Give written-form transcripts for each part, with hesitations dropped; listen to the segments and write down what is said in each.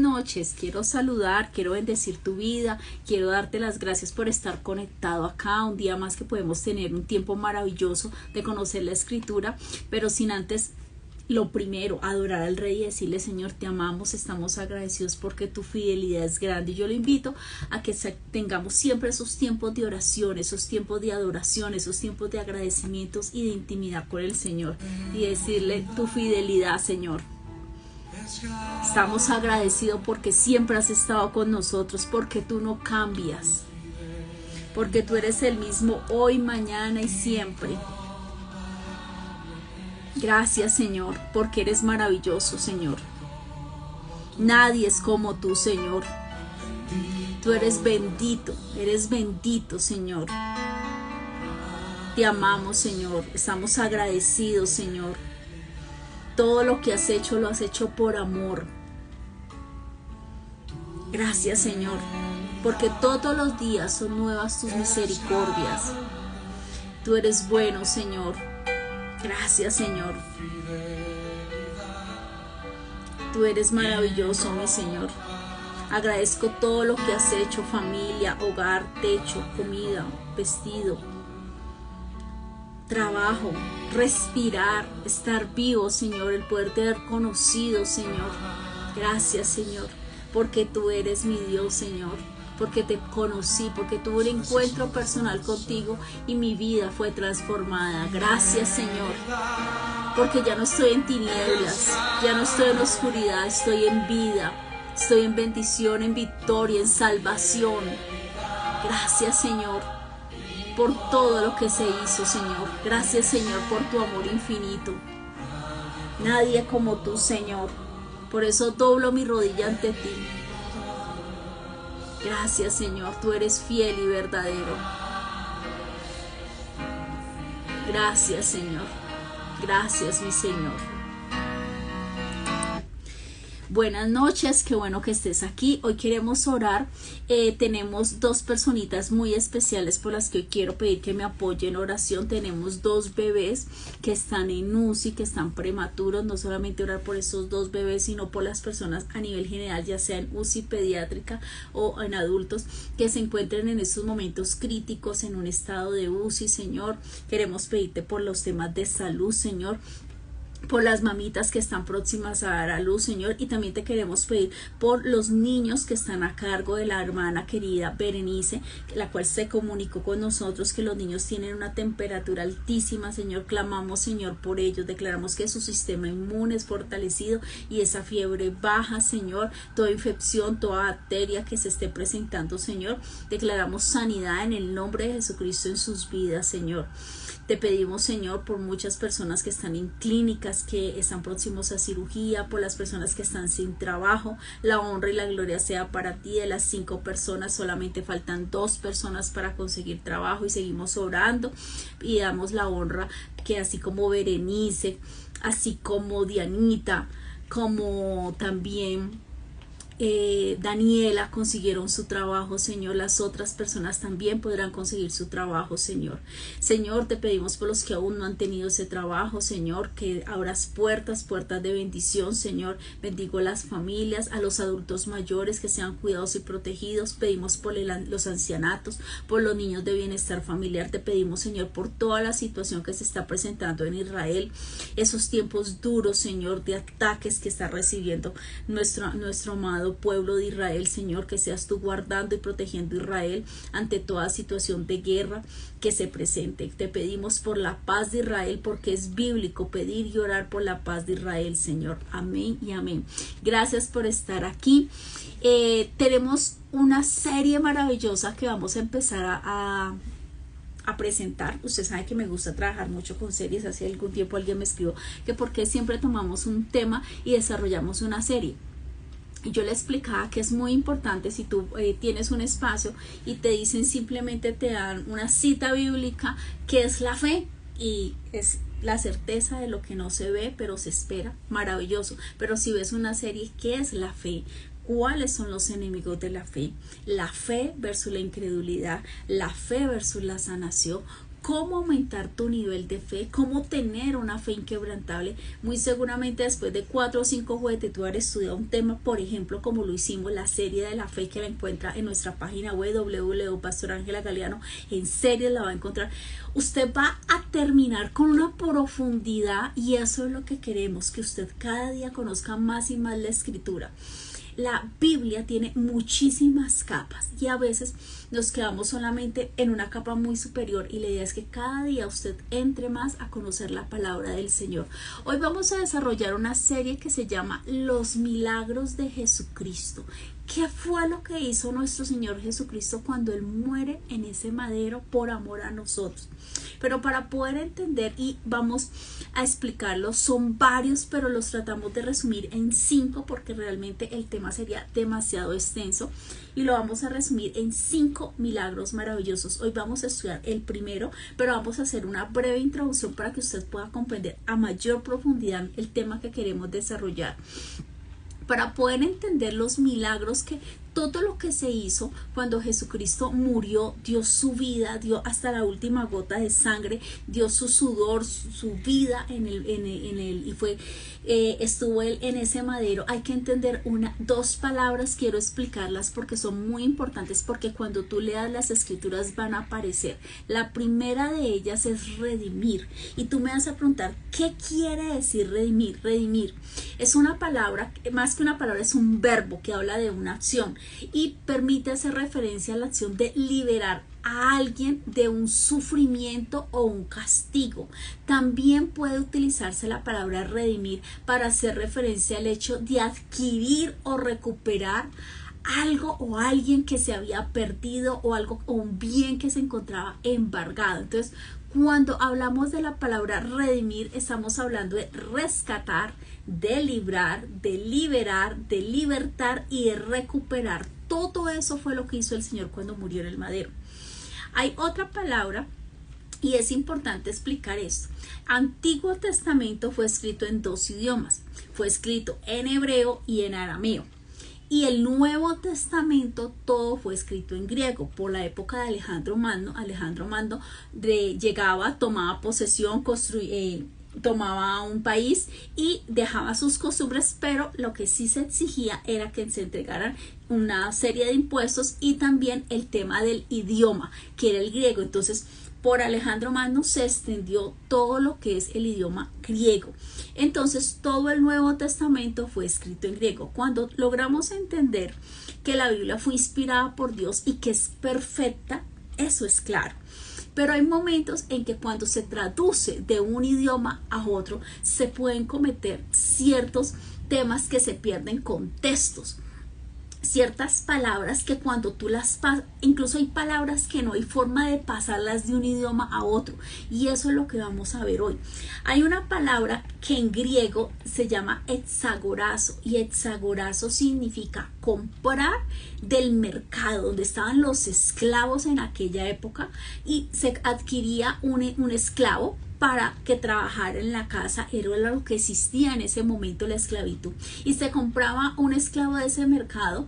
noches, quiero saludar, quiero bendecir tu vida, quiero darte las gracias por estar conectado acá, un día más que podemos tener un tiempo maravilloso de conocer la escritura, pero sin antes, lo primero, adorar al Rey y decirle: Señor, te amamos, estamos agradecidos porque tu fidelidad es grande. Y yo le invito a que tengamos siempre esos tiempos de oración, esos tiempos de adoración, esos tiempos de agradecimientos y de intimidad con el Señor y decirle tu fidelidad, Señor. Estamos agradecidos porque siempre has estado con nosotros, porque tú no cambias, porque tú eres el mismo hoy, mañana y siempre. Gracias, Señor, porque eres maravilloso, Señor. Nadie es como tú, Señor. Tú eres bendito, Señor. Te amamos, Señor. Estamos agradecidos, Señor. Todo lo que has hecho, lo has hecho por amor. Gracias, Señor, porque todos los días son nuevas tus misericordias. Tú eres bueno, Señor. Gracias, Señor. Tú eres maravilloso, mi Señor. Agradezco todo lo que has hecho: familia, hogar, techo, comida, vestido, trabajo, respirar, estar vivo, Señor, el poderte haber conocido, Señor. Gracias, Señor, porque tú eres mi Dios, Señor, porque te conocí, porque tuve un encuentro personal contigo y mi vida fue transformada. Gracias, Señor, porque ya no estoy en tinieblas, ya no estoy en oscuridad, estoy en vida, estoy en bendición, en victoria, en salvación. Gracias, Señor, por todo lo que se hizo, Señor. Gracias, Señor, por tu amor infinito. Nadie como tú, Señor. Por eso doblo mi rodilla ante ti. Gracias, Señor, tú eres fiel y verdadero. Gracias, Señor. Gracias, mi Señor. Buenas noches, qué bueno que estés aquí. Hoy queremos orar. Tenemos dos personitas muy especiales por las que hoy quiero pedir que me apoyen en oración. Tenemos dos bebés que están en UCI, que están prematuros. No solamente orar por esos dos bebés, sino por las personas a nivel general, ya sea en UCI pediátrica o en adultos, que se encuentren en estos momentos críticos en un estado de UCI, Señor. Queremos pedirte por los temas de salud, Señor, por las mamitas que están próximas a dar a luz, Señor, y también te queremos pedir por los niños que están a cargo de la hermana querida Berenice, la cual se comunicó con nosotros que los niños tienen una temperatura altísima, Señor. Clamamos, Señor, por ellos, declaramos que su sistema inmune es fortalecido y esa fiebre baja, Señor. Toda infección, toda bacteria que se esté presentando, Señor, declaramos sanidad en el nombre de Jesucristo en sus vidas, Señor. Te pedimos, Señor, por muchas personas que están en clínicas, que están próximos a cirugía, por las personas que están sin trabajo. La honra y la gloria sea para ti. De las 5 personas, solamente faltan 2 personas para conseguir trabajo y seguimos orando y damos la honra que así como Berenice, así como Dianita, como también Daniela consiguieron su trabajo, Señor, las otras personas también podrán conseguir su trabajo, Señor. Señor, te pedimos por los que aún no han tenido ese trabajo, Señor, que abras puertas de bendición, Señor. Bendigo a las familias, a los adultos mayores, que sean cuidados y protegidos. Pedimos por los ancianatos, por los niños de bienestar familiar. Te pedimos, Señor, por toda la situación que se está presentando en Israel, esos tiempos duros, Señor, de ataques que está recibiendo nuestro amado pueblo de Israel, Señor, que seas tú guardando y protegiendo a Israel ante toda situación de guerra que se presente. Te pedimos por la paz de Israel, porque es bíblico pedir y orar por la paz de Israel, Señor. Amén y amén. Gracias por estar aquí. Tenemos una serie maravillosa que vamos a empezar a presentar. Usted sabe que me gusta trabajar mucho con series. Hace algún tiempo alguien me escribió que por qué siempre tomamos un tema y desarrollamos una serie. Y yo le explicaba que es muy importante si tú tienes un espacio y te dicen, simplemente te dan una cita bíblica, que es la fe, y es la certeza de lo que no se ve pero se espera, maravilloso. Pero si ves una serie, ¿qué es la fe? ¿Cuáles son los enemigos de la fe? La fe versus la incredulidad, la fe versus la sanación. cómo aumentar tu nivel de fe, cómo tener una fe inquebrantable. Muy seguramente después de 4 o 5 jueves tú haber estudiado un tema, por ejemplo, como lo hicimos, la serie de la fe, que la encuentra en nuestra página web www.pastorangela.galeano, en serie la va a encontrar. Usted va a terminar con una profundidad, y eso es lo que queremos, que usted cada día conozca más y más la escritura. La Biblia tiene muchísimas capas y a veces nos quedamos solamente en una capa muy superior, y la idea es que cada día usted entre más a conocer la palabra del Señor. Hoy vamos a desarrollar una serie que se llama Los Milagros de Jesucristo. ¿Qué fue lo que hizo nuestro Señor Jesucristo cuando Él muere en ese madero por amor a nosotros? Pero para poder entender, y vamos a explicarlos, son varios, pero los tratamos de resumir en 5 porque realmente el tema sería demasiado extenso, y lo vamos a resumir en 5 milagros maravillosos. Hoy vamos a estudiar el primero, pero vamos a hacer una breve introducción para que usted pueda comprender a mayor profundidad el tema que queremos desarrollar. Para poder entender los milagros, que todo lo que se hizo cuando Jesucristo murió, dio su vida, dio hasta la última gota de sangre, dio su sudor, su vida y estuvo él en ese madero. Hay que entender dos palabras, quiero explicarlas porque son muy importantes, porque cuando tú leas las escrituras van a aparecer. La primera de ellas es redimir, y tú me vas a preguntar, ¿qué quiere decir redimir? Redimir es una palabra, más que una palabra, es un verbo que habla de una acción y permite hacer referencia a la acción de liberar a alguien de un sufrimiento o un castigo. También puede utilizarse la palabra redimir para hacer referencia al hecho de adquirir o recuperar algo o alguien que se había perdido, o algo o un bien que se encontraba embargado. Entonces, cuando hablamos de la palabra redimir, estamos hablando de rescatar, de librar, de liberar, de libertar y de recuperar. Todo eso fue lo que hizo el Señor cuando murió en el madero. Hay otra palabra, y es importante explicar esto. Antiguo Testamento fue escrito en 2 idiomas. Fue escrito en hebreo y en arameo. Y el Nuevo Testamento todo fue escrito en griego. Por la época de Alejandro Magno llegaba, tomaba posesión, tomaba un país y dejaba sus costumbres, pero lo que sí se exigía era que se entregaran una serie de impuestos, y también el tema del idioma, que era el griego. Entonces, por Alejandro Magno se extendió todo lo que es el idioma griego. Entonces, todo el Nuevo Testamento fue escrito en griego. Cuando logramos entender que la Biblia fue inspirada por Dios y que es perfecta, eso es claro. Pero hay momentos en que cuando se traduce de un idioma a otro, se pueden cometer ciertos temas que se pierden contextos. Ciertas palabras que cuando tú las pasas, incluso hay palabras que no hay forma de pasarlas de un idioma a otro, y eso es lo que vamos a ver hoy. Hay una palabra que en griego se llama exagorazo, y exagorazo significa comprar del mercado donde estaban los esclavos en aquella época, y se adquiría un esclavo para que trabajara en la casa. Era lo que existía en ese momento, la esclavitud, y se compraba un esclavo de ese mercado,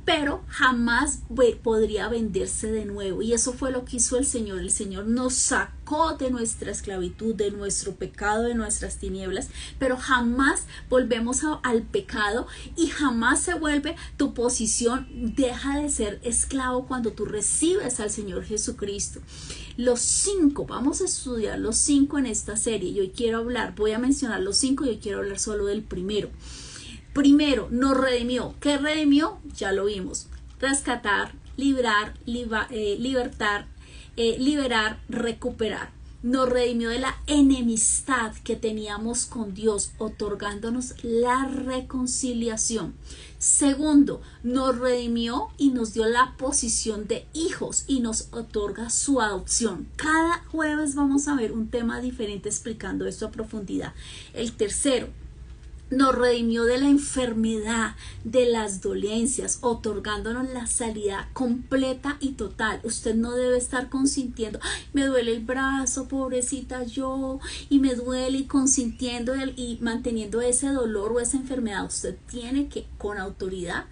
pero jamás podría venderse de nuevo. Y eso fue lo que hizo el Señor. El Señor nos sacó de nuestra esclavitud, de nuestro pecado, de nuestras tinieblas, pero jamás volvemos al pecado, y jamás se vuelve tu posición, deja de ser esclavo cuando tú recibes al Señor Jesucristo. Vamos a estudiar los 5 en esta serie, y hoy voy a mencionar los 5, y hoy quiero hablar solo del primero. Primero, nos redimió. ¿Qué redimió? Ya lo vimos. Rescatar, liberar, liberar, recuperar. Nos redimió de la enemistad que teníamos con Dios, otorgándonos la reconciliación. Segundo, nos redimió y nos dio la posición de hijos, y nos otorga su adopción. Cada jueves vamos a ver un tema diferente explicando esto a profundidad. El tercero, nos redimió de la enfermedad, de las dolencias, otorgándonos la sanidad completa y total. Usted no debe estar consintiendo, ay, me duele el brazo, pobrecita yo, y me duele, y consintiendo y manteniendo ese dolor o esa enfermedad. Usted tiene que, con autoridad,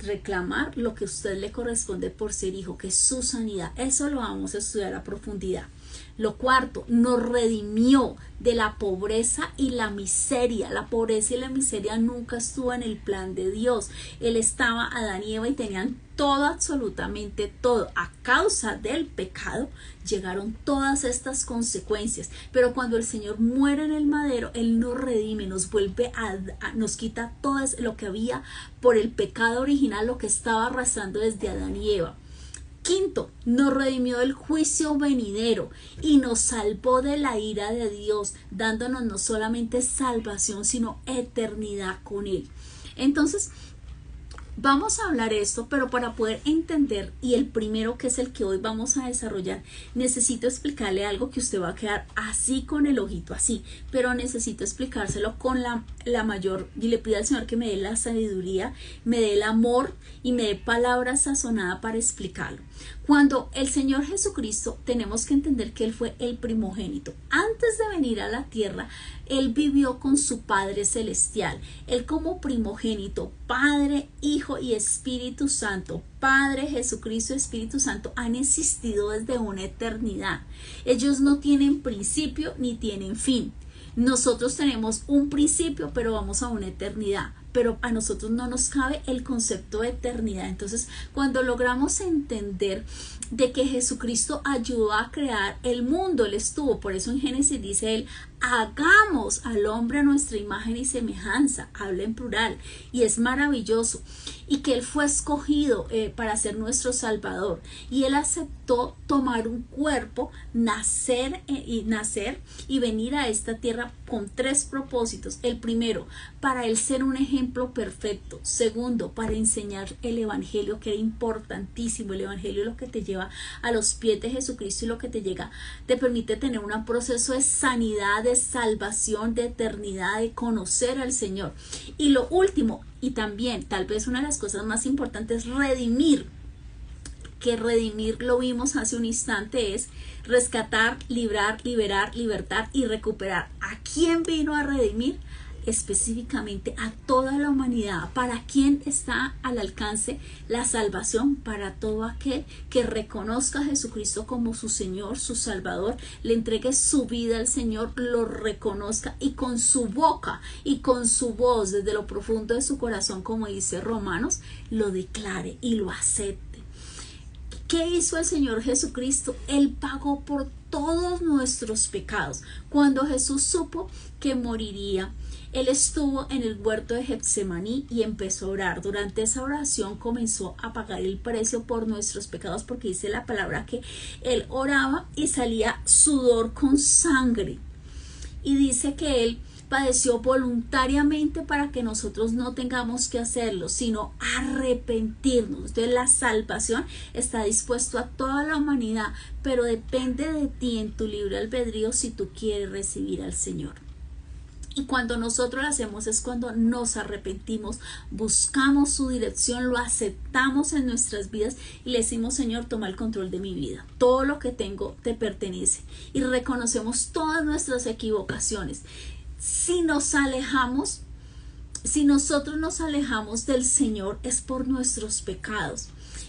reclamar lo que a usted le corresponde por ser hijo, que es su sanidad. Eso lo vamos a estudiar a profundidad. Lo cuarto, nos redimió de la pobreza y la miseria. La pobreza y la miseria nunca estuvo en el plan de Dios. Él estaba, Adán y Eva, y tenían todo, absolutamente todo. A causa del pecado llegaron todas estas consecuencias. Pero cuando el Señor muere en el madero, Él nos redime, nos vuelve nos quita todo lo que había por el pecado original, lo que estaba arrastrando desde Adán y Eva. Quinto, nos redimió del juicio venidero y nos salvó de la ira de Dios, dándonos no solamente salvación, sino eternidad con Él. Entonces, vamos a hablar esto, pero para poder entender, y el primero, que es el que hoy vamos a desarrollar, necesito explicarle algo que usted va a quedar así con el ojito así, pero necesito explicárselo con la mayor, y le pido al Señor que me dé la sabiduría, me dé el amor y me dé palabra sazonada para explicarlo. Cuando el Señor Jesucristo, tenemos que entender que Él fue el primogénito. Antes de venir a la tierra, Él vivió con su Padre Celestial. Él como primogénito, Padre, Hijo y Espíritu Santo, Padre, Jesucristo y Espíritu Santo, han existido desde una eternidad. Ellos no tienen principio ni tienen fin. Nosotros tenemos un principio, pero vamos a una eternidad. Pero a nosotros no nos cabe el concepto de eternidad. Entonces, cuando logramos entender de que Jesucristo ayudó a crear el mundo, Él estuvo, por eso en Génesis dice Él, hagamos al hombre a nuestra imagen y semejanza, habla en plural, y es maravilloso, y que Él fue escogido para ser nuestro Salvador, y Él aceptó tomar un cuerpo, nacer y venir a esta tierra con tres propósitos. El primero, para Él ser un ejemplo perfecto. Segundo, para enseñar el evangelio, que era importantísimo. El evangelio es lo que te lleva a los pies de Jesucristo y lo que te permite tener un proceso de sanidad, de salvación, de eternidad, de conocer al Señor. Y lo último, y también tal vez una de las cosas más importantes, redimir. Que redimir, lo vimos hace un instante, es rescatar, librar, liberar, libertar y recuperar. ¿A quién vino a redimir? Específicamente a toda la humanidad. ¿Para quién está al alcance la salvación? Para todo aquel que reconozca a Jesucristo como su Señor, su Salvador, le entregue su vida al Señor, lo reconozca y con su boca y con su voz desde lo profundo de su corazón, como dice Romanos, lo declare y lo acepte. ¿Qué hizo el Señor Jesucristo? Él pagó por todos nuestros pecados. Cuando Jesús supo que moriría, Él estuvo en el huerto de Getsemaní y empezó a orar. Durante esa oración comenzó a pagar el precio por nuestros pecados, porque dice la palabra que Él oraba y salía sudor con sangre. Y dice que Él padeció voluntariamente para que nosotros no tengamos que hacerlo, sino arrepentirnos. Entonces la salvación está dispuesta a toda la humanidad, pero depende de ti, en tu libre albedrío, si tú quieres recibir al Señor. Y cuando nosotros lo hacemos es cuando nos arrepentimos, buscamos su dirección, lo aceptamos en nuestras vidas y le decimos: Señor, toma el control de mi vida. Todo lo que tengo te pertenece. Y reconocemos todas nuestras equivocaciones. Si nosotros nos alejamos del Señor, es por nuestros pecados.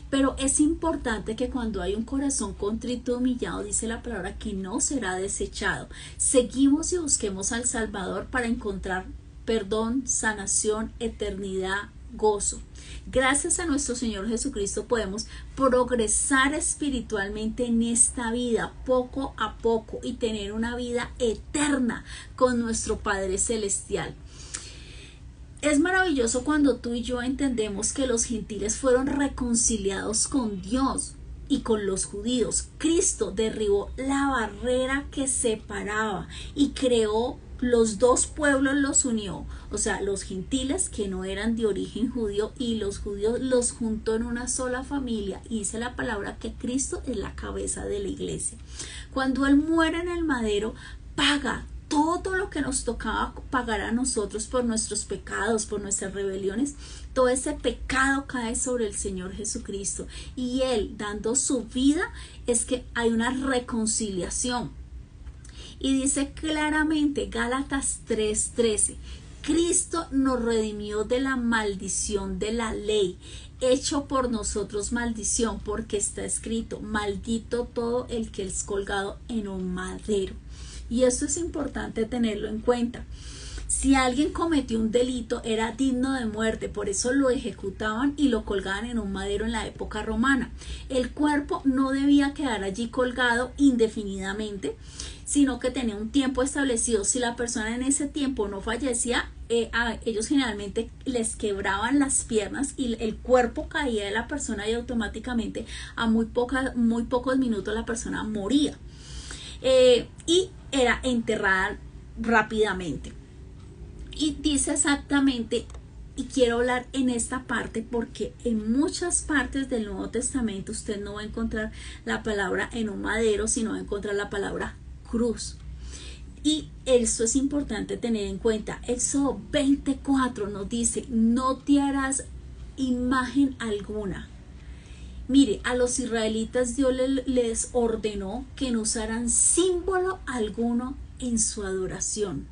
Pero es importante que cuando hay un corazón contrito y humillado, dice la palabra, que no será desechado. Seguimos y busquemos al Salvador para encontrar perdón, sanación, eternidad, gozo. Gracias a nuestro Señor Jesucristo podemos progresar espiritualmente en esta vida poco a poco y tener una vida eterna con nuestro Padre Celestial. Es maravilloso cuando tú y yo entendemos que los gentiles fueron reconciliados con Dios y con los judíos. Cristo derribó la barrera que separaba y creó los dos pueblos, los unió. O sea, los gentiles que no eran de origen judío y los judíos los juntó en una sola familia. Y dice la palabra que Cristo es la cabeza de la iglesia. Cuando Él muere en el madero, paga todo lo que nos tocaba pagar a nosotros por nuestros pecados, por nuestras rebeliones. Todo ese pecado cae sobre el Señor Jesucristo, y Él, dando su vida, es que hay una reconciliación. Y dice claramente Gálatas 3:13 Cristo nos redimió de la maldición de la ley, hecho por nosotros maldición, porque está escrito, maldito todo el que es colgado en un madero. Y esto es importante tenerlo en cuenta. Si alguien cometió un delito, era digno de muerte, por eso lo ejecutaban y lo colgaban en un madero en la época romana. El cuerpo no debía quedar allí colgado indefinidamente, sino que tenía un tiempo establecido. Si la persona en ese tiempo no fallecía, ellos generalmente les quebraban las piernas y el cuerpo caía de la persona y automáticamente a muy pocos minutos la persona moría. Y era enterrada rápidamente. Y dice exactamente, y quiero hablar en esta parte porque en muchas partes del Nuevo Testamento usted no va a encontrar la palabra en un madero, sino va a encontrar la palabra cruz. Y eso es importante tener en cuenta. Éxodo 24 nos dice, no te harás imagen alguna. Mire, a los israelitas Dios les ordenó que no usaran símbolo alguno en su adoración.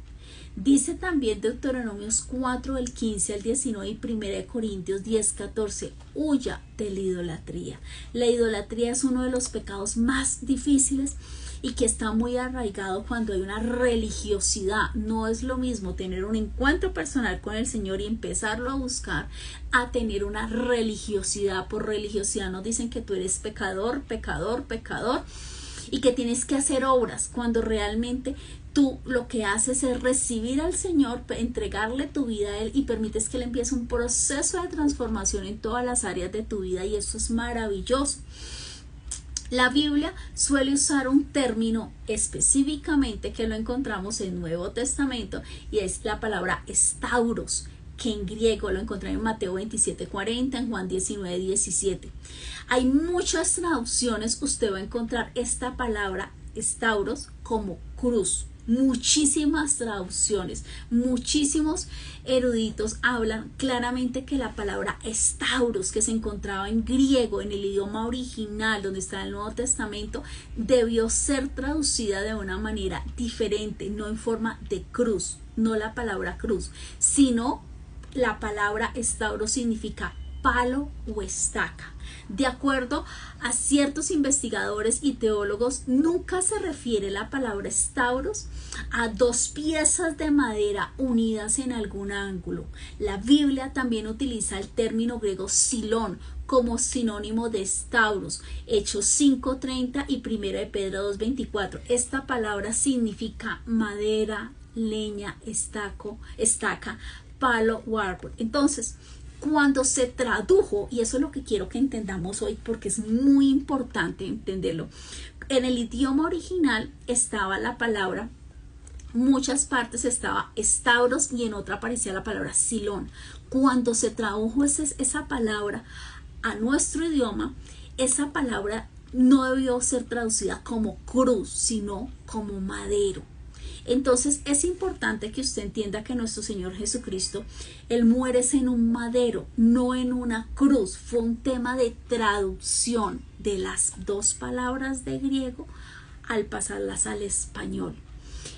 Dice también Deuteronomios 4, del 15 al 19 y 1 Corintios 10, 14, huya de la idolatría. La idolatría es uno de los pecados más difíciles y que está muy arraigado cuando hay una religiosidad. No es lo mismo tener un encuentro personal con el Señor y empezarlo a buscar a tener una religiosidad. Por religiosidad nos dicen que tú eres pecador y que tienes que hacer obras cuando realmente tú lo que haces es recibir al Señor, entregarle tu vida a Él y permites que Él empiece un proceso de transformación en todas las áreas de tu vida y eso es maravilloso. La Biblia suele usar un término específicamente que lo encontramos en el Nuevo Testamento y es la palabra estauros, que en griego lo encontramos en Mateo 27:40, en Juan 19:17. Hay muchas traducciones, usted va a encontrar esta palabra estauros como cruz. Muchísimas traducciones, muchísimos eruditos hablan claramente que la palabra estauros, que se encontraba en griego, en el idioma original donde está el Nuevo Testamento, debió ser traducida de una manera diferente, no en forma de cruz, no la palabra cruz, sino la palabra estauros significa palo o estaca. De acuerdo a ciertos investigadores y teólogos, nunca se refiere la palabra estauros a dos piezas de madera unidas en algún ángulo. La Biblia también utiliza el término griego silón como sinónimo de estauros, Hechos 5:30 y 1 Pedro 2:24. Esta palabra significa madera, leña, estaca, palo o árbol. Entonces, cuando se tradujo, y eso es lo que quiero que entendamos hoy porque es muy importante entenderlo, en el idioma original estaba la palabra, muchas partes estaba estauros y en otra aparecía la palabra silón. Cuando se tradujo esa palabra a nuestro idioma, esa palabra no debió ser traducida como cruz, sino como madero. Entonces es importante que usted entienda que nuestro Señor Jesucristo, Él muere en un madero, no en una cruz. Fue un tema de traducción de las dos palabras de griego al pasarlas al español.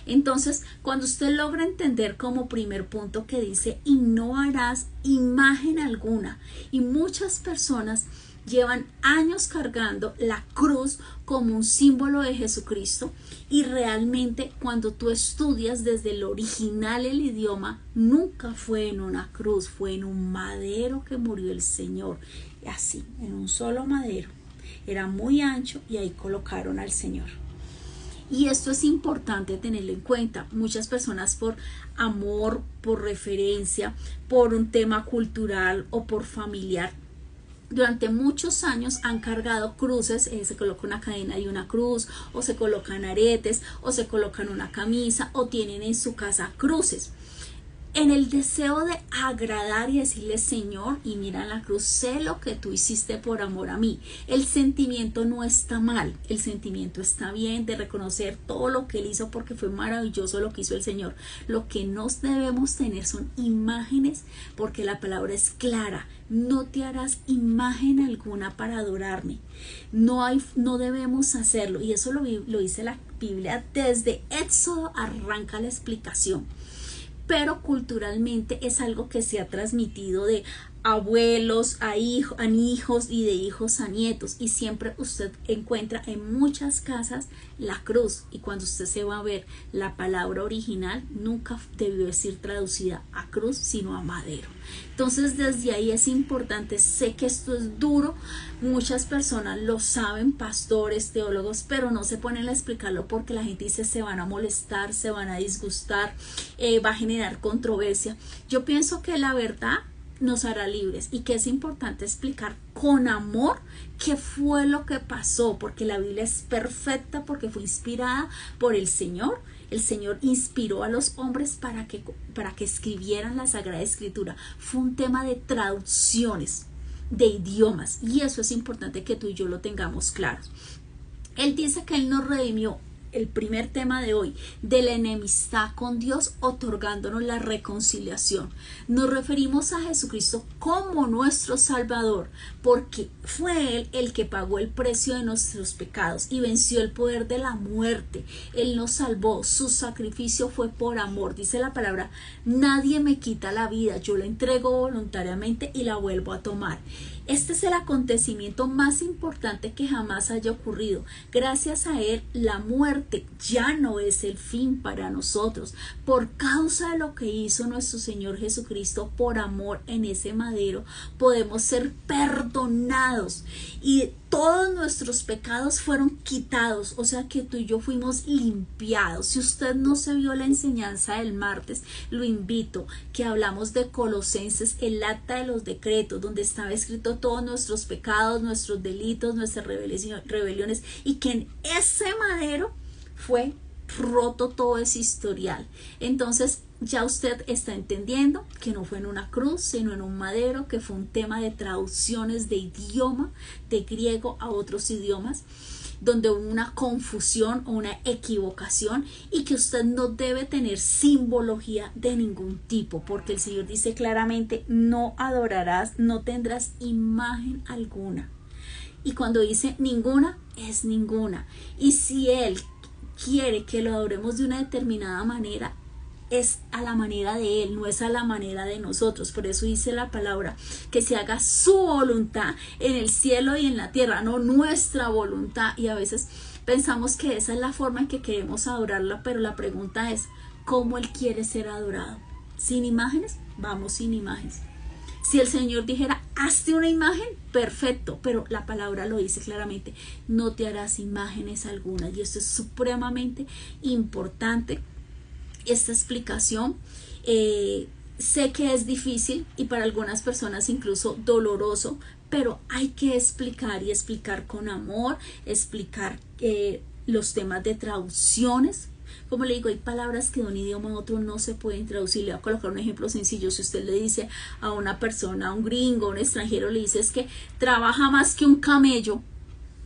Entonces, cuando usted logra entender como primer punto que dice, y no harás imagen alguna, y muchas personas llevan años cargando la cruz como un símbolo de Jesucristo y realmente cuando tú estudias desde el original el idioma, nunca fue en una cruz, fue en un madero que murió el Señor, así, en un solo madero. Era muy ancho y ahí colocaron al Señor. Y esto es importante tenerlo en cuenta. Muchas personas por amor, por referencia, por un tema cultural o por familiar, durante muchos años han cargado cruces, se coloca una cadena y una cruz, o se colocan aretes, o se colocan una camisa, o tienen en su casa cruces. En el deseo de agradar y decirle, Señor, y mira la cruz, sé lo que tú hiciste por amor a mí. El sentimiento no está mal, el sentimiento está bien de reconocer todo lo que Él hizo porque fue maravilloso lo que hizo el Señor. Lo que no debemos tener son imágenes porque la palabra es clara. No te harás imagen alguna para adorarme. No debemos hacerlo y eso lo dice la Biblia desde Éxodo, arranca la explicación. pero culturalmente es algo que se ha transmitido de abuelos a hijos y de hijos a nietos, y siempre usted encuentra en muchas casas la cruz, y cuando usted se va a ver la palabra original nunca debió decir traducida a cruz sino a madero. Entonces desde ahí es importante, sé que esto es duro, muchas personas lo saben, pastores, teólogos, pero no se ponen a explicarlo porque la gente dice se van a molestar, se van a disgustar, va a generar controversia. Yo pienso que la verdad nos hará libres, y que es importante explicar con amor qué fue lo que pasó, porque la Biblia es perfecta, porque fue inspirada por el Señor. El Señor inspiró a los hombres para que escribieran la Sagrada Escritura. Fue un tema de traducciones, de idiomas, y eso es importante que tú y yo lo tengamos claro. Él dice que Él nos redimió, el primer tema de hoy, de la enemistad con Dios, otorgándonos la reconciliación. Nos referimos a Jesucristo como nuestro Salvador, porque fue Él el que pagó el precio de nuestros pecados y venció el poder de la muerte. Él nos salvó, su sacrificio fue por amor. Dice la palabra, nadie me quita la vida, yo la entrego voluntariamente y la vuelvo a tomar. Este es el acontecimiento más importante que jamás haya ocurrido. Gracias a Él, la muerte ya no es el fin para nosotros. Por causa de lo que hizo nuestro Señor Jesucristo por amor en ese madero, podemos ser perdonados y todos nuestros pecados fueron quitados, o sea que tú y yo fuimos limpiados. Si usted no se vio la enseñanza del martes, lo invito, que hablamos de Colosenses, el acta de los decretos, donde estaba escrito todos nuestros pecados, nuestros delitos, nuestras rebeliones, y que en ese madero fue roto todo ese historial. Entonces ya usted está entendiendo que no fue en una cruz, sino en un madero, que fue un tema de traducciones de idioma, de griego a otros idiomas, donde hubo una confusión o una equivocación, y que usted no debe tener simbología de ningún tipo, porque el Señor dice claramente, no adorarás, no tendrás imagen alguna. Y cuando dice ninguna, es ninguna. Y si Él quiere que lo adoremos de una determinada manera, es a la manera de Él, no es a la manera de nosotros. Por eso dice la palabra, que se haga su voluntad en el cielo y en la tierra, no nuestra voluntad. Y a veces pensamos que esa es la forma en que queremos adorarla, pero la pregunta es, ¿cómo Él quiere ser adorado? ¿Sin imágenes? Vamos sin imágenes. Si el Señor dijera, hazte una imagen, perfecto, pero la palabra lo dice claramente, no te harás imágenes algunas. Y esto es supremamente importante, esta explicación. Sé que es difícil y para algunas personas incluso doloroso, pero hay que explicar, y explicar con amor, explicar los temas de traducciones. Como le digo, hay palabras que de un idioma a otro no se pueden traducir. Le voy a colocar un ejemplo sencillo. Si usted le dice a una persona, a un gringo, a un extranjero, le dice es que trabaja más que un camello,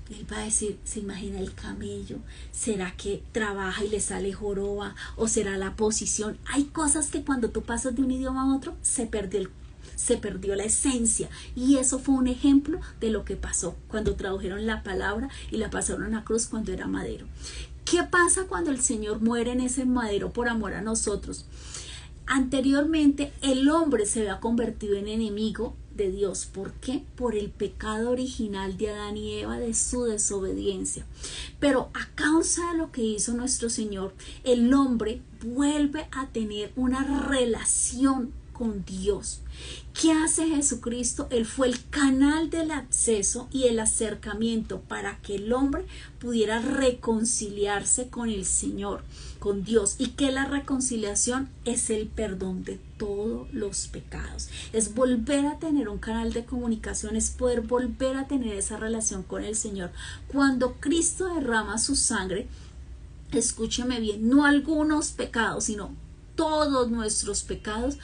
él va a decir, ¿se imagina el camello? ¿Será que trabaja y le sale joroba? ¿O será la posición? Hay cosas que cuando tú pasas de un idioma a otro se perdió la esencia, y eso fue un ejemplo de lo que pasó cuando tradujeron la palabra y la pasaron a la cruz cuando era madero. ¿Qué pasa cuando el Señor muere en ese madero por amor a nosotros? Anteriormente el hombre se había convertido en enemigo de Dios. ¿Por qué? Por el pecado original de Adán y Eva, de su desobediencia. Pero a causa de lo que hizo nuestro Señor, el hombre vuelve a tener una relación con Dios. ¿Qué hace Jesucristo? Él fue el canal del acceso y el acercamiento para que el hombre pudiera reconciliarse con el Señor, con Dios. Y que la reconciliación es el perdón de todos los pecados. Es volver a tener un canal de comunicación, es poder volver a tener esa relación con el Señor. Cuando Cristo derrama su sangre, escúcheme bien, no algunos pecados, sino todos nuestros pecados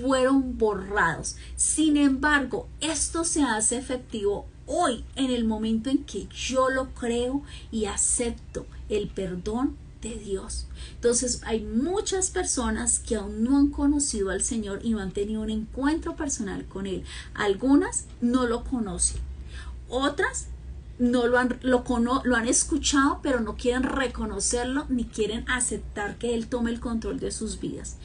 fueron borrados. Sin embargo, esto se hace efectivo hoy, en el momento en que yo lo creo y acepto el perdón de Dios. Entonces hay muchas personas que aún no han conocido al Señor y no han tenido un encuentro personal con Él. Algunas no lo conocen, otras no lo han escuchado, pero no quieren reconocerlo ni quieren aceptar que Él tome el control de sus vidas.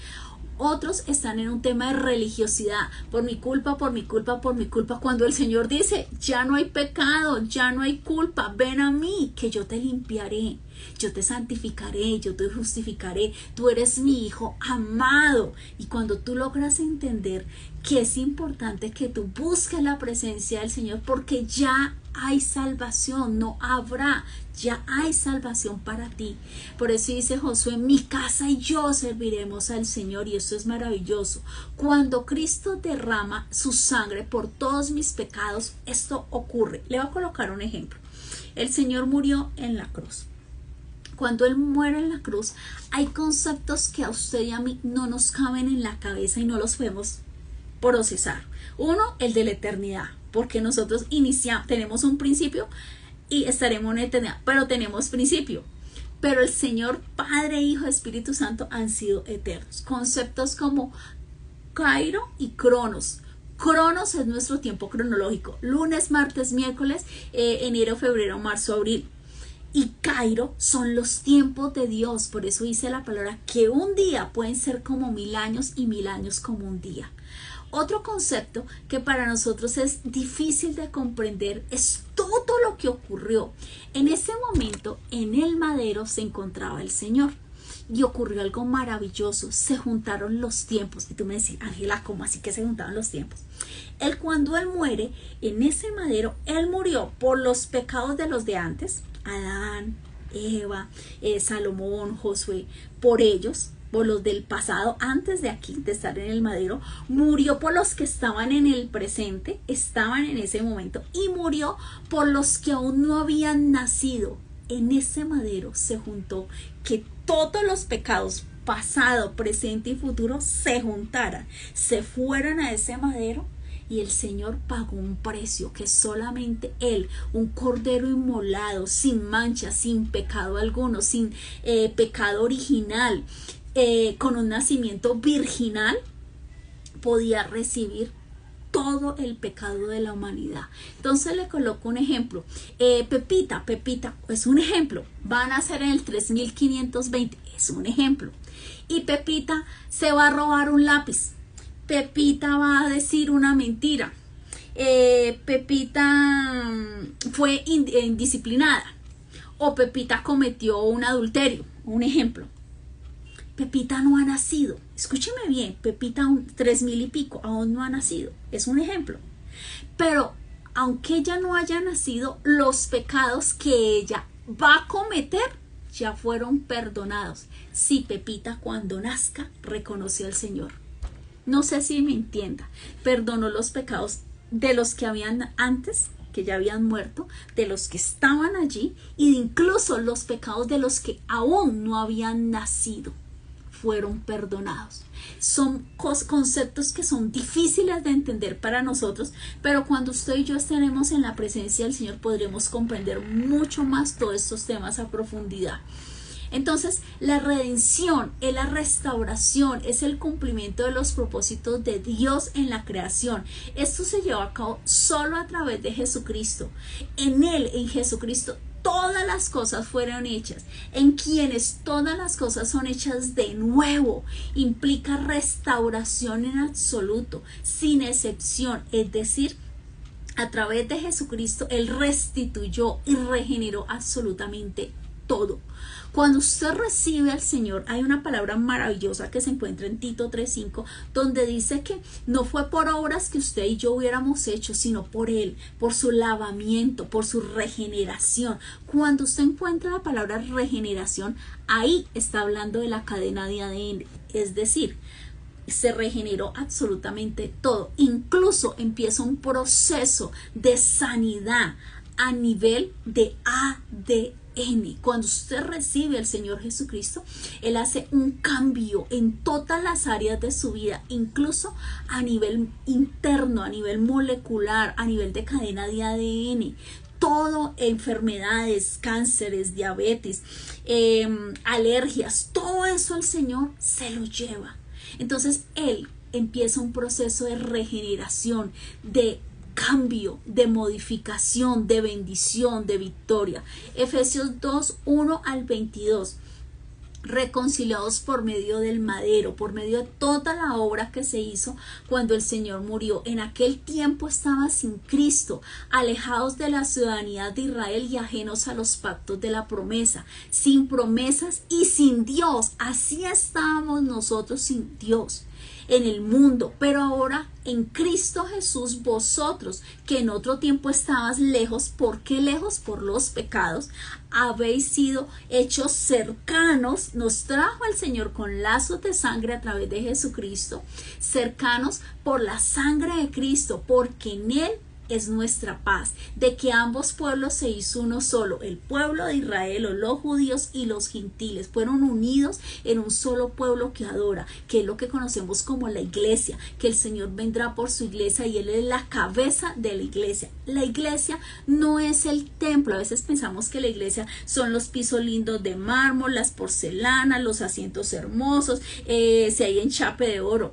Otros están en un tema de religiosidad, por mi culpa, por mi culpa, por mi culpa, cuando el Señor dice, ya no hay pecado, ya no hay culpa, ven a mí, que yo te limpiaré, yo te santificaré, yo te justificaré, tú eres mi hijo amado. Y cuando tú logras entender que es importante que tú busques la presencia del Señor, porque ya hay salvación, no habrá, ya hay salvación para ti. Por eso dice Josué, mi casa y yo serviremos al Señor, y esto es maravilloso. Cuando Cristo derrama su sangre por todos mis pecados, esto ocurre. Le voy a colocar un ejemplo. El Señor murió en la cruz. Cuando Él muere en la cruz, hay conceptos que a usted y a mí no nos caben en la cabeza y no los podemos procesar. Uno, el de la eternidad, porque nosotros tenemos un principio y estaremos en la eternidad, pero tenemos principio. Pero el Señor, Padre, Hijo, Espíritu Santo han sido eternos. Conceptos como Cairo y Cronos. Cronos es nuestro tiempo cronológico, lunes, martes, miércoles, enero, febrero, marzo, abril. Y Cairo son los tiempos de Dios. Por eso dice la palabra que un día pueden ser como 1000 años y 1000 años como un día. Otro concepto que para nosotros es difícil de comprender es todo lo que ocurrió. En ese momento, en el madero se encontraba el Señor. Y ocurrió algo maravilloso, se juntaron los tiempos. Y tú me decís, Ángela, ¿cómo así que se juntaron los tiempos? Cuando Él muere, en ese madero, Él murió por los pecados de los de antes, Adán, Eva, Salomón, Josué, por ellos, por los del pasado, antes de aquí, de estar en el madero, murió por los que estaban en el presente, estaban en ese momento, y murió por los que aún no habían nacido. En ese madero se juntó que todos los pecados, pasado, presente y futuro, se juntaran, se fueran a ese madero, y el Señor pagó un precio que solamente Él, un cordero inmolado, sin mancha, sin pecado alguno, sin pecado original, con un nacimiento virginal, podía recibir todo el pecado de la humanidad. Entonces le coloco un ejemplo. Pepita es un ejemplo. Van a ser en el 3520, es un ejemplo. Y Pepita se va a robar un lápiz. Pepita va a decir una mentira. Pepita fue indisciplinada. O Pepita cometió un adulterio. Un ejemplo. Pepita no ha nacido. Escúcheme bien, Pepita 3000 y pico aún no ha nacido. Es un ejemplo. Pero aunque ella no haya nacido, los pecados que ella va a cometer ya fueron perdonados. Si Pepita cuando nazca reconoció al Señor. No sé si me entienda. Perdonó los pecados de los que habían antes, que ya habían muerto, de los que estaban allí, y incluso los pecados de los que aún no habían nacido fueron perdonados. Son conceptos que son difíciles de entender para nosotros, pero cuando usted y yo estaremos en la presencia del Señor podremos comprender mucho más todos estos temas a profundidad. Entonces, la redención es la restauración, es el cumplimiento de los propósitos de Dios en la creación. Esto se lleva a cabo solo a través de Jesucristo. En Él, en Jesucristo, todas las cosas fueron hechas. En quienes todas las cosas son hechas de nuevo. Implica restauración en absoluto, sin excepción. Es decir, a través de Jesucristo, Él restituyó y regeneró absolutamente todo. Cuando usted recibe al Señor, hay una palabra maravillosa que se encuentra en Tito 3:5, donde dice que no fue por obras que usted y yo hubiéramos hecho, sino por Él, por su lavamiento, por su regeneración. Cuando usted encuentra la palabra regeneración, ahí está hablando de la cadena de ADN, es decir, se regeneró absolutamente todo. Incluso empieza un proceso de sanidad a nivel de ADN. Cuando usted recibe al Señor Jesucristo, Él hace un cambio en todas las áreas de su vida, incluso a nivel interno, a nivel molecular, a nivel de cadena de ADN. Todo, enfermedades, cánceres, diabetes, alergias, todo eso el Señor se lo lleva. Entonces Él empieza un proceso de regeneración, de cambio, de modificación, de bendición, de victoria. Efesios 2:1 al 22. reconciliados por medio del madero, por medio de toda la obra que se hizo cuando el Señor murió. En aquel tiempo estaban sin Cristo, alejados de la ciudadanía de Israel y ajenos a los pactos de la promesa, sin promesas y sin Dios. Así estábamos nosotros sin Dios en el mundo, pero ahora en Cristo Jesús vosotros, que en otro tiempo estabas lejos, ¿por qué lejos? Por los pecados, habéis sido hechos cercanos, nos trajo el Señor con lazos de sangre a través de Jesucristo, cercanos por la sangre de Cristo, porque en Él es nuestra paz, de que ambos pueblos se hizo uno solo, el pueblo de Israel o los judíos y los gentiles fueron unidos en un solo pueblo que adora, que es lo que conocemos como la iglesia, que el Señor vendrá por su iglesia y Él es la cabeza de la iglesia. La iglesia no es el templo, a veces pensamos que la iglesia son los pisos lindos de mármol, las porcelanas, los asientos hermosos, si hay enchape de oro.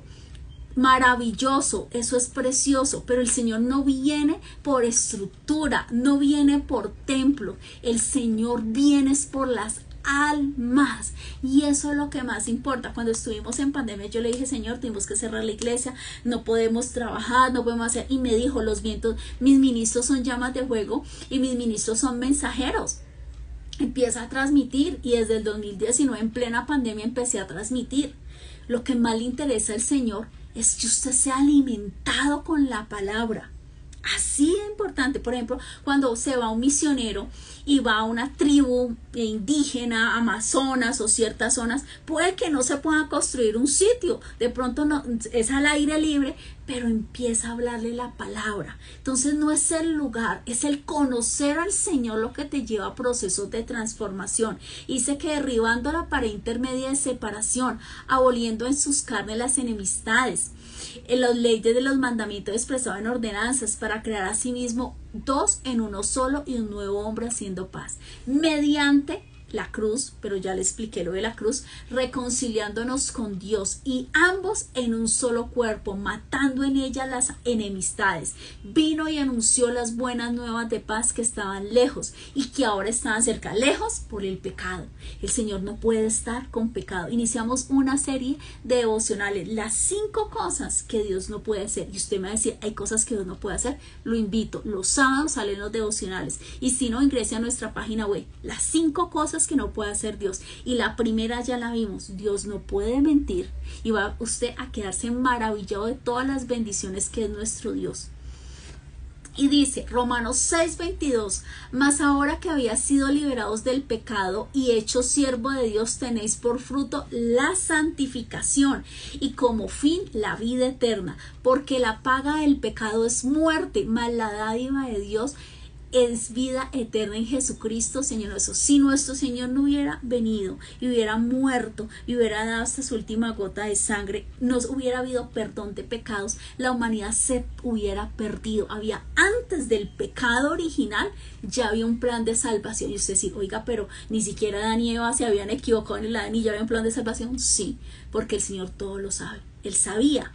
Maravilloso, eso es precioso, pero el Señor no viene por estructura, no viene por templo, el Señor viene por las almas, y eso es lo que más importa. Cuando estuvimos en pandemia yo le dije: Señor, tenemos que cerrar la iglesia, no podemos trabajar, no podemos hacer, y me dijo: los vientos, mis ministros son llamas de fuego y mis ministros son mensajeros. Empieza a transmitir, y desde el 2019 en plena pandemia empecé a transmitir. Lo que más le interesa al Señor es que usted sea alimentado con la palabra. Así de importante. Por ejemplo, cuando se va un misionero y va a una tribu indígena, amazonas o ciertas zonas, puede que no se pueda construir un sitio, de pronto no, es al aire libre, pero empieza a hablarle la palabra. Entonces no es el lugar, es el conocer al Señor lo que te lleva a procesos de transformación. Dice que derribando la pared intermedia de separación, aboliendo en sus carnes las enemistades, en las leyes de los mandamientos expresados en ordenanzas, para crear a sí mismo dos en uno solo y un nuevo hombre haciendo paz mediante la cruz, pero ya le expliqué lo de la cruz, reconciliándonos con Dios, y ambos en un solo cuerpo, matando en ella las enemistades. Vino y anunció las buenas nuevas de paz que estaban lejos y que ahora estaban cerca. Lejos por el pecado. El Señor no puede estar con pecado. Iniciamos una serie de devocionales, las 5 cosas que Dios no puede hacer, y usted me va a decir: hay cosas que Dios no puede hacer. Lo invito, los sábados salen los devocionales, y si no, ingrese a nuestra página web, las 5 cosas que no puede hacer Dios, y la primera ya la vimos: Dios no puede mentir, y va usted a quedarse maravillado de todas las bendiciones que es nuestro Dios. Y dice Romanos 6:22: mas ahora que habéis sido liberados del pecado y hechos siervo de Dios, tenéis por fruto la santificación y como fin la vida eterna, porque la paga del pecado es muerte, mas la dádiva de Dios es vida eterna en Jesucristo, Señor nuestro. Si nuestro Señor no hubiera venido y hubiera muerto y hubiera dado hasta su última gota de sangre, no hubiera habido perdón de pecados, la humanidad se hubiera perdido. Había, antes del pecado original, ya había un plan de salvación. Y usted dice: oiga, pero ni siquiera Adán y Eva se habían equivocado en el Adán y ya había un plan de salvación. Sí, porque el Señor todo lo sabe. Él sabía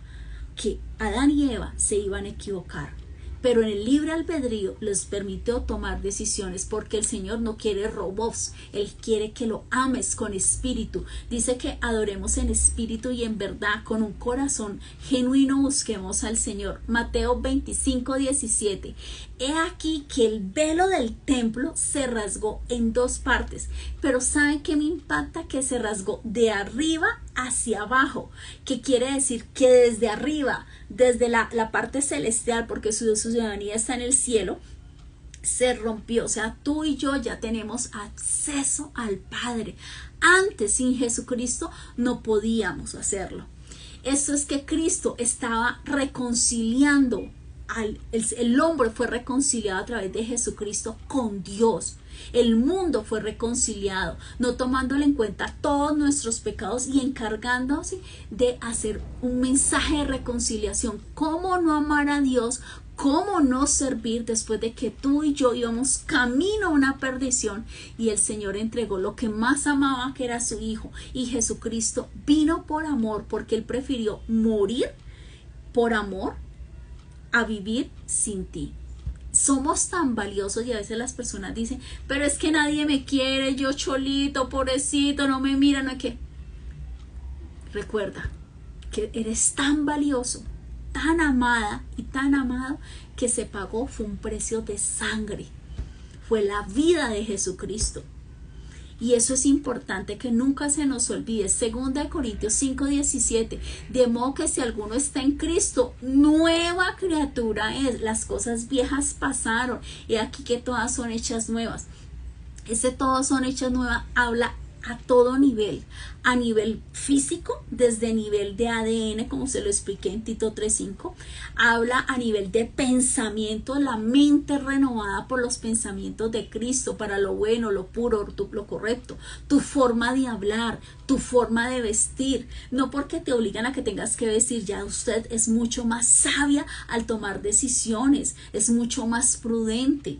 que Adán y Eva se iban a equivocar, pero en el libre albedrío les permitió tomar decisiones, porque el Señor no quiere robots, Él quiere que lo ames con espíritu. Dice que adoremos en espíritu y en verdad, con un corazón genuino busquemos al Señor. Mateo 25:17: he aquí que el velo del templo se rasgó en 2 partes, pero ¿saben qué me impacta? Que se rasgó de arriba hacia abajo, que quiere decir que desde arriba, desde la parte celestial, porque su ciudadanía está en el cielo, se rompió. O sea, tú y yo ya tenemos acceso al Padre. Antes, sin Jesucristo, no podíamos hacerlo. Esto es que Cristo estaba reconciliando. El hombre fue reconciliado a través de Jesucristo con Dios. El mundo fue reconciliado, no tomándole en cuenta todos nuestros pecados y encargándose de hacer un mensaje de reconciliación. ¿Cómo no amar a Dios? ¿Cómo no servir después de que tú y yo íbamos camino a una perdición? Y el Señor entregó lo que más amaba, que era su Hijo. Y Jesucristo vino por amor, porque Él prefirió morir por amor a vivir sin ti. Somos tan valiosos y a veces las personas dicen, pero es que nadie me quiere, yo cholito, pobrecito, no me mira, no hay que. Recuerda que eres tan valioso, tan amada y tan amado que se pagó, fue un precio de sangre, fue la vida de Jesucristo. Y eso es importante que nunca se nos olvide. 2 Corintios 5:17. De modo que si alguno está en Cristo, nueva criatura es. Las cosas viejas pasaron y aquí que todas son hechas nuevas. Ese todas son hechas nuevas habla a todo nivel, a nivel físico, desde nivel de ADN, como se lo expliqué en Tito 3:5, habla a nivel de pensamiento, la mente renovada por los pensamientos de Cristo para lo bueno, lo puro, lo correcto, tu forma de hablar, tu forma de vestir, no porque te obligan a que tengas que vestir, ya usted es mucho más sabia al tomar decisiones, es mucho más prudente.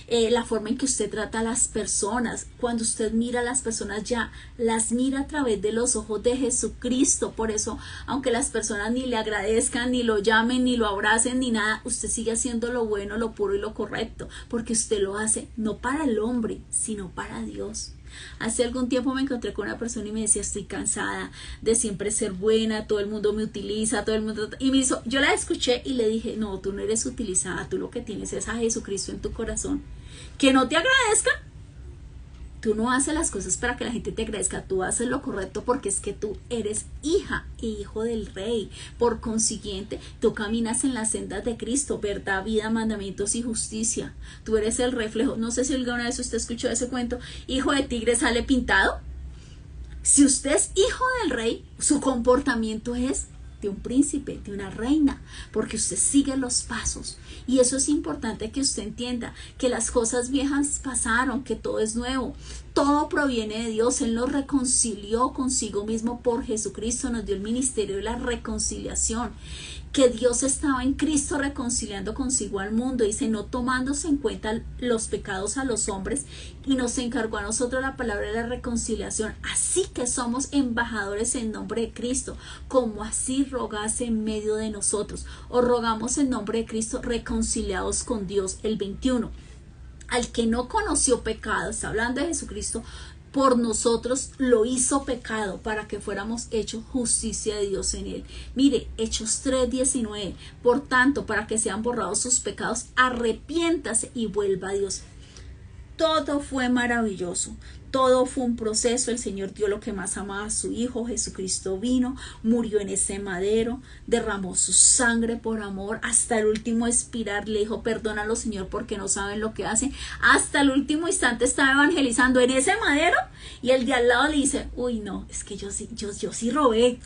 La forma en que usted trata a las personas, cuando usted mira a las personas ya las mira a través de los ojos de Jesucristo. Por eso, aunque las personas ni le agradezcan, ni lo llamen, ni lo abracen, ni nada, usted sigue haciendo lo bueno, lo puro y lo correcto, porque usted lo hace no para el hombre, sino para Dios. Hace algún tiempo me encontré con una persona y me decía, estoy cansada de siempre ser buena, todo el mundo me utiliza, todo el mundo, y me hizo, yo la escuché y le dije, no, tú no eres utilizada, tú lo que tienes es a Jesucristo en tu corazón. Que no te agradezca, tú no haces las cosas para que la gente te agradezca, tú haces lo correcto porque es que tú eres hija e hijo del Rey. Por consiguiente, tú caminas en las sendas de Cristo, verdad, vida, mandamientos y justicia. Tú eres el reflejo. No sé si alguna vez usted escuchó ese cuento, hijo de tigre sale pintado. Si usted es hijo del Rey, su comportamiento es de un príncipe, de una reina, porque usted sigue los pasos. Y eso es importante que usted entienda, que las cosas viejas pasaron, que todo es nuevo, todo proviene de Dios. Él nos reconcilió consigo mismo por Jesucristo, nos dio el ministerio de la reconciliación, que Dios estaba en Cristo reconciliando consigo al mundo, dice, no tomándose en cuenta los pecados a los hombres, y nos encargó a nosotros la palabra de la reconciliación. Así que somos embajadores en nombre de Cristo, como así rogase en medio de nosotros. Os rogamos en nombre de Cristo, reconciliados con Dios. El 21. Al que no conoció pecado, está hablando de Jesucristo, por nosotros lo hizo pecado para que fuéramos hechos justicia de Dios en él. Mire, Hechos 3:19. Por tanto, para que sean borrados sus pecados, arrepiéntase y vuelva a Dios. Todo fue maravilloso, todo fue un proceso. El Señor dio lo que más amaba a su Hijo. Jesucristo vino, murió en ese madero, derramó su sangre por amor, hasta el último expirar le dijo, perdónalo, Señor, porque no saben lo que hacen. Hasta el último instante estaba evangelizando en ese madero, y el de al lado le dice, uy, no, es que yo sí robé,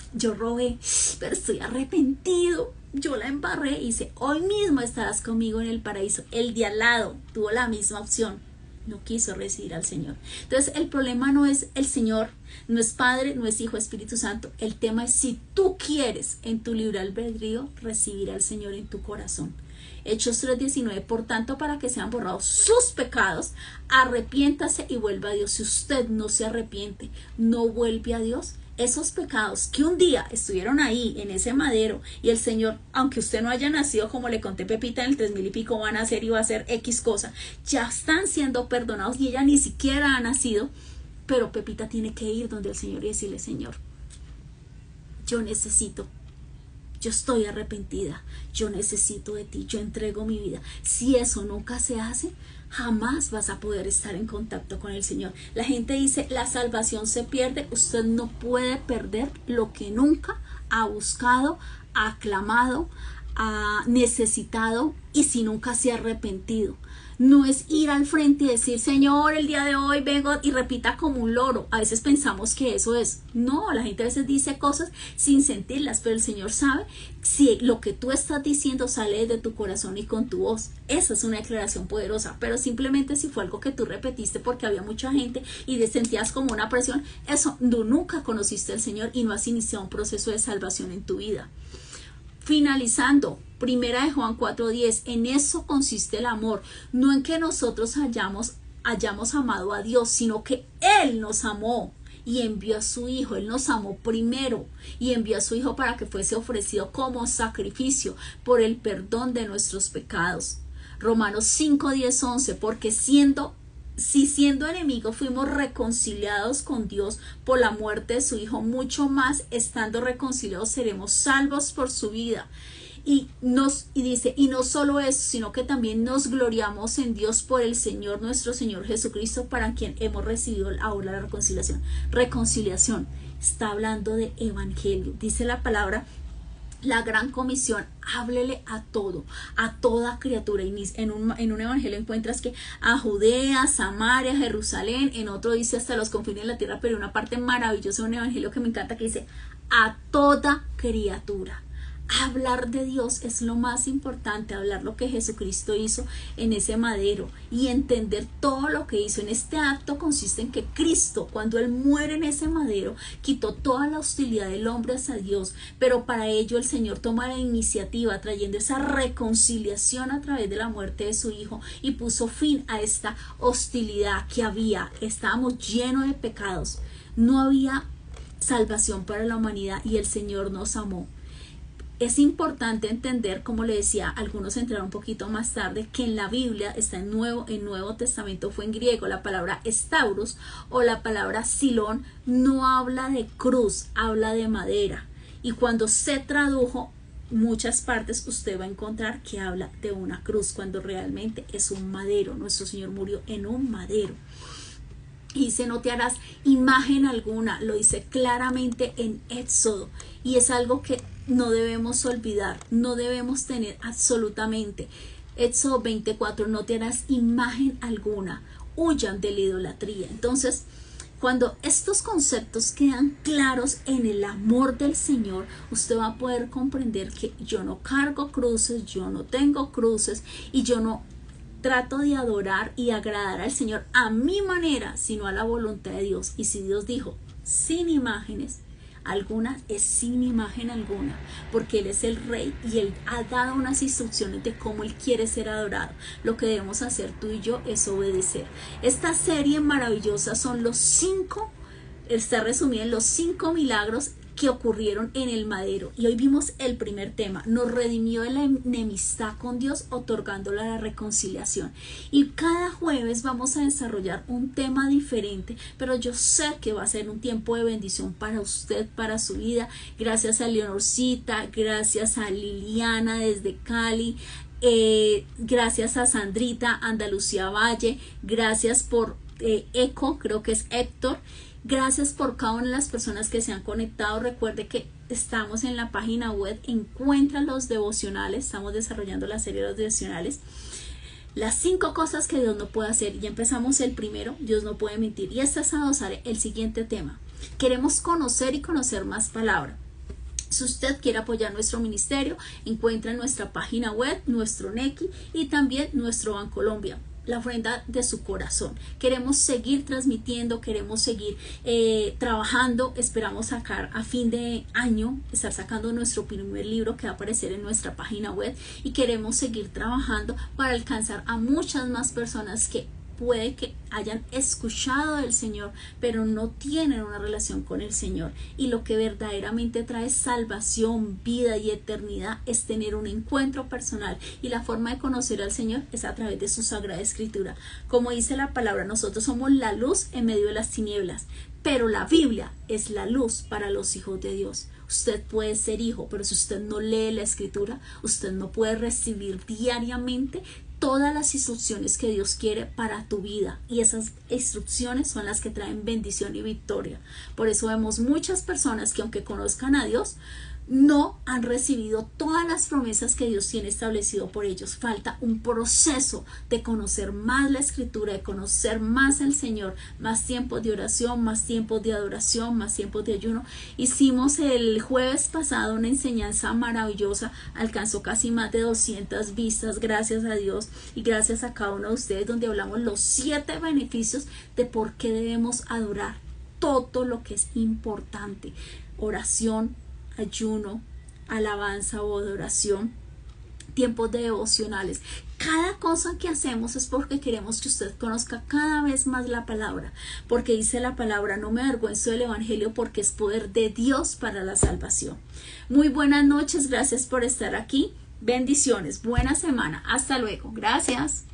pero estoy arrepentido, yo la embarré. Y dice, hoy mismo estarás conmigo en el paraíso. El de al lado tuvo la misma opción, no quiso recibir al Señor. Entonces el problema no es el Señor, no es Padre, no es Hijo, Espíritu Santo. El tema es si tú quieres en tu libre albedrío recibir al Señor en tu corazón. Hechos 3:19. Por tanto, para que sean borrados sus pecados, arrepiéntase y vuelva a Dios. Si usted no se arrepiente, no vuelve a Dios, esos pecados que un día estuvieron ahí en ese madero, y el Señor, aunque usted no haya nacido, como le conté Pepita, en el 3000 y pico va a nacer y va a hacer X cosa, ya están siendo perdonados y ella ni siquiera ha nacido. Pero Pepita tiene que ir donde el Señor y decirle, Señor, yo estoy arrepentida, yo necesito de ti, yo entrego mi vida. Si eso nunca se hace, jamás vas a poder estar en contacto con el Señor. La gente dice, la salvación se pierde. Usted no puede perder lo que nunca ha buscado, ha clamado, ha necesitado, y si nunca se ha arrepentido. No es ir al frente y decir, Señor, el día de hoy vengo, y repita como un loro. A veces pensamos que eso es. No, la gente a veces dice cosas sin sentirlas, pero el Señor sabe si lo que tú estás diciendo sale de tu corazón y con tu voz. Esa es una declaración poderosa. Pero simplemente si fue algo que tú repetiste porque había mucha gente y te sentías como una presión, eso, tú nunca conociste al Señor y no has iniciado un proceso de salvación en tu vida. Finalizando, 1 Juan 4:10, en eso consiste el amor, no en que nosotros hayamos amado a Dios, sino que Él nos amó y envió a su Hijo. Él nos amó primero y envió a su Hijo para que fuese ofrecido como sacrificio por el perdón de nuestros pecados. Romanos 5, 10, 11, porque siendo enemigos fuimos reconciliados con Dios por la muerte de su Hijo, mucho más estando reconciliados seremos salvos por su vida. Y dice, y no solo eso, sino que también nos gloriamos en Dios por el Señor, nuestro Señor Jesucristo, para quien hemos recibido ahora la reconciliación. Reconciliación, está hablando de evangelio. Dice la palabra, la gran comisión, háblele a todo, a toda criatura. Y en un evangelio encuentras que a Judea, Samaria, Jerusalén, en otro dice hasta los confines de la tierra, pero una parte maravillosa de un evangelio que me encanta que dice a toda criatura. Hablar de Dios es lo más importante, hablar lo que Jesucristo hizo en ese madero y entender todo lo que hizo. En este acto consiste en que Cristo, cuando Él muere en ese madero, quitó toda la hostilidad del hombre hacia Dios, pero para ello el Señor toma la iniciativa trayendo esa reconciliación a través de la muerte de su Hijo y puso fin a esta hostilidad que había. Estábamos llenos de pecados, no había salvación para la humanidad y el Señor nos amó. Es importante entender, como le decía, algunos entraron un poquito más tarde, que en la Biblia está en Nuevo Testamento, fue en griego, la palabra estauros o la palabra silón no habla de cruz, habla de madera. Y cuando se tradujo, muchas partes usted va a encontrar que habla de una cruz, cuando realmente es un madero. Nuestro Señor murió en un madero. Y dice, no te harás imagen alguna, lo dice claramente en Éxodo, y es algo que no debemos olvidar, no debemos tener absolutamente. Éxodo 24, no te harás imagen alguna, huyan de la idolatría. Entonces, cuando estos conceptos quedan claros en el amor del Señor, usted va a poder comprender que yo no cargo cruces, yo no tengo cruces y yo no trato de adorar y agradar al Señor a mi manera, sino a la voluntad de Dios. Y si Dios dijo sin imágenes alguna, es sin imagen alguna, porque Él es el Rey y Él ha dado unas instrucciones de cómo Él quiere ser adorado. Lo que debemos hacer tú y yo es obedecer. Esta serie maravillosa son está resumida en los 5 milagros que ocurrieron en el madero, y hoy vimos el primer tema, nos redimió de la enemistad con Dios otorgándole la reconciliación, y cada jueves vamos a desarrollar un tema diferente, pero yo sé que va a ser un tiempo de bendición para usted, para su vida. Gracias a Leonorcita, gracias a Liliana desde Cali, gracias a Sandrita, Andalucía Valle, gracias por Eco, creo que es Héctor. Gracias por cada una de las personas que se han conectado. Recuerde que estamos en la página web, encuentra los devocionales, estamos desarrollando la serie de los devocionales. Las 5 cosas que Dios no puede hacer. Ya empezamos el primero, Dios no puede mentir. Y esta es a dosar el siguiente tema. Queremos conocer y conocer más palabra. Si usted quiere apoyar nuestro ministerio, encuentra en nuestra página web, nuestro Nequi y también nuestro Bancolombia. La ofrenda de su corazón. Queremos seguir transmitiendo, queremos seguir trabajando. Esperamos sacar a fin de año, estar sacando nuestro primer libro que va a aparecer en nuestra página web, y queremos seguir trabajando para alcanzar a muchas más personas que puede que hayan escuchado del Señor, pero no tienen una relación con el Señor. Y lo que verdaderamente trae salvación, vida y eternidad es tener un encuentro personal. Y la forma de conocer al Señor es a través de su Sagrada Escritura. Como dice la palabra, nosotros somos la luz en medio de las tinieblas, pero la Biblia es la luz para los hijos de Dios. Usted puede ser hijo, pero si usted no lee la Escritura, usted no puede recibir diariamente todas las instrucciones que Dios quiere para tu vida, y esas instrucciones son las que traen bendición y victoria. Por eso vemos muchas personas que, aunque conozcan a Dios, no han recibido todas las promesas que Dios tiene establecido por ellos. Falta un proceso de conocer más la Escritura, de conocer más al Señor, más tiempos de oración, más tiempos de adoración, más tiempos de ayuno. Hicimos el jueves pasado una enseñanza maravillosa, alcanzó casi más de 200 vistas, gracias a Dios y gracias a cada uno de ustedes, donde hablamos los 7 beneficios de por qué debemos adorar. Todo lo que es importante: oración, ayuno, alabanza o adoración, tiempos de devocionales. Cada cosa que hacemos es porque queremos que usted conozca cada vez más la palabra, porque dice la palabra: no me avergüenzo del evangelio, porque es poder de Dios para la salvación. Muy buenas noches, gracias por estar aquí. Bendiciones, buena semana, hasta luego, gracias.